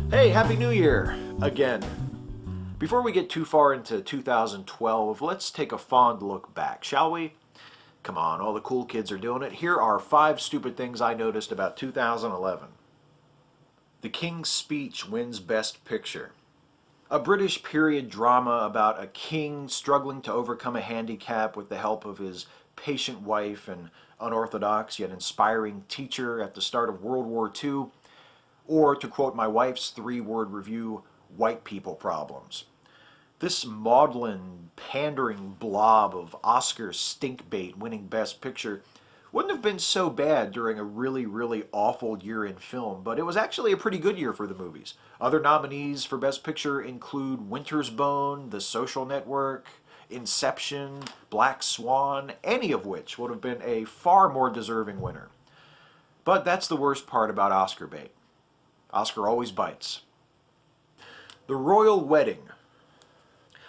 Hey, Happy New Year again. Before we get too far into 2012, let's take a fond look back, shall we? Come on, all the cool kids are doing it. Here are 5 stupid things I noticed about 2011. The King's Speech wins Best Picture. A British period drama about a king struggling to overcome a handicap with the help of his patient wife and unorthodox yet inspiring teacher at the start of World War II. Or, to quote my wife's 3-word review, white people problems. This maudlin, pandering blob of Oscar stinkbait winning Best Picture wouldn't have been so bad during a really awful year in film, but it was actually a pretty good year for the movies. Other nominees for Best Picture include Winter's Bone, The Social Network, Inception, Black Swan, any of which would have been a far more deserving winner. But that's the worst part about Oscar bait. Oscar always bites. The Royal Wedding.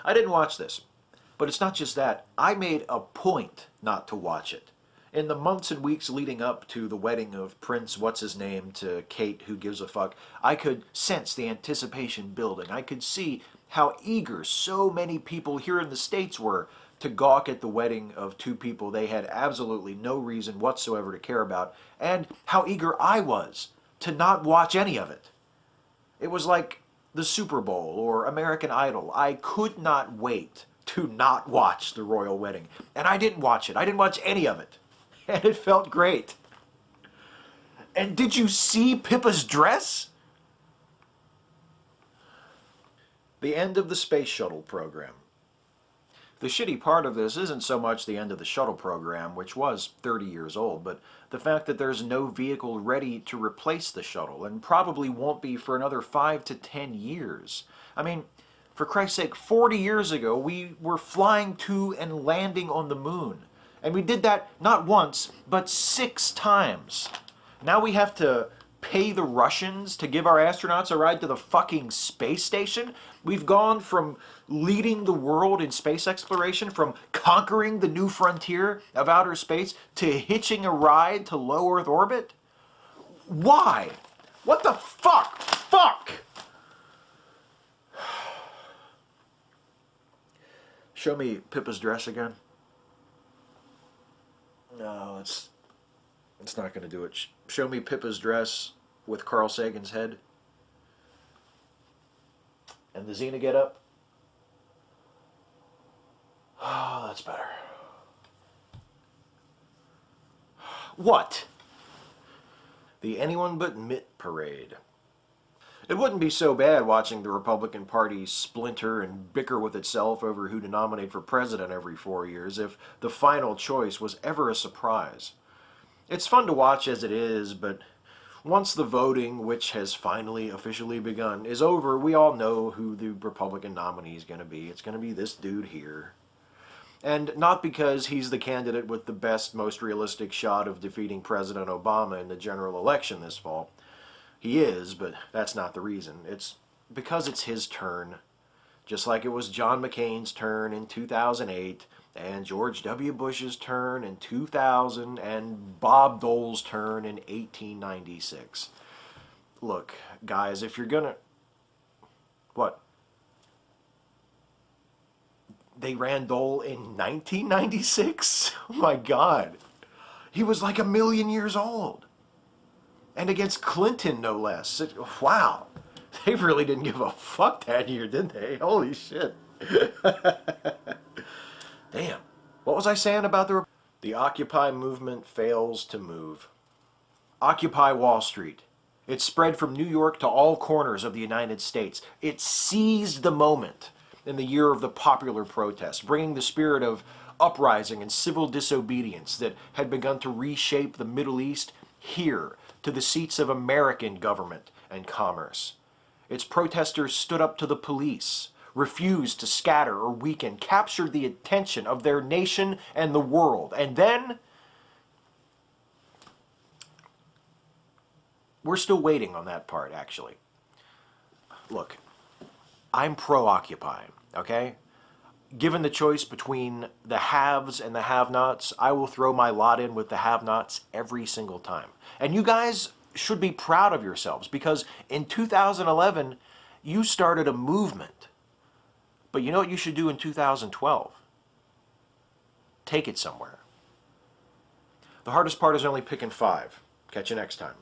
I didn't watch this, but it's not just that. I made a point not to watch it. In the months and weeks leading up to the wedding of Prince What's-His-Name to Kate Who Gives a Fuck, I could sense the anticipation building. I could see how eager so many people here in the States were to gawk at the wedding of two people they had absolutely no reason whatsoever to care about, and how eager I was to not watch any of it. It was like the Super Bowl or American Idol. I could not wait to not watch the royal wedding. And I didn't watch it. I didn't watch any of it. And it felt great. And did you see Pippa's dress? The end of the space shuttle program. The shitty part of this isn't so much the end of the shuttle program, which was 30 years old, but the fact that there's no vehicle ready to replace the shuttle, and probably won't be for another 5 to 10 years. I mean, for Christ's sake, 40 years ago, we were flying to and landing on the moon. And we did that not once, but 6 times. Now we have to pay the Russians to give our astronauts a ride to the fucking space station? We've gone from leading the world in space exploration, from conquering the new frontier of outer space, to hitching a ride to low Earth orbit? Why? What the fuck? Fuck! Show me Pippa's dress again. No, it's not going to do it. Show me Pippa's dress with Carl Sagan's head. And the Xena get up. Oh, that's better. What? The Anyone But Mitt Parade. It wouldn't be so bad watching the Republican Party splinter and bicker with itself over who to nominate for president every 4 years if the final choice was ever a surprise. It's fun to watch as it is, but once the voting, which has finally officially begun, is over, we all know who the Republican nominee is going to be. It's going to be this dude here. And not because he's the candidate with the best, most realistic shot of defeating President Obama in the general election this fall. He is, but that's not the reason. It's because it's his turn. Just like it was John McCain's turn in 2008, and George W. Bush's turn in 2000, and Bob Dole's turn in 1896. Look, guys, if you're gonna... What? They ran Dole in 1996? Oh my God. He was like 1,000,000 years old. And against Clinton, no less. Wow. They really didn't give a fuck that year, did they? Holy shit. Damn. What was I saying about the Occupy movement fails to move? Occupy Wall Street. It spread from New York to all corners of the United States. It seized the moment in the year of the popular protest, bringing the spirit of uprising and civil disobedience that had begun to reshape the Middle East here to the seats of American government and commerce. Its protesters stood up to the police, refused to scatter or weaken, captured the attention of their nation and the world. And then, we're still waiting on that part, actually. Look, I'm pro-Occupy, okay? Given the choice between the haves and the have-nots, I will throw my lot in with the have-nots every single time. And you guys should be proud of yourselves, because in 2011, you started a movement. But you know what you should do in 2012? Take it somewhere. The hardest part is only picking 5. Catch you next time.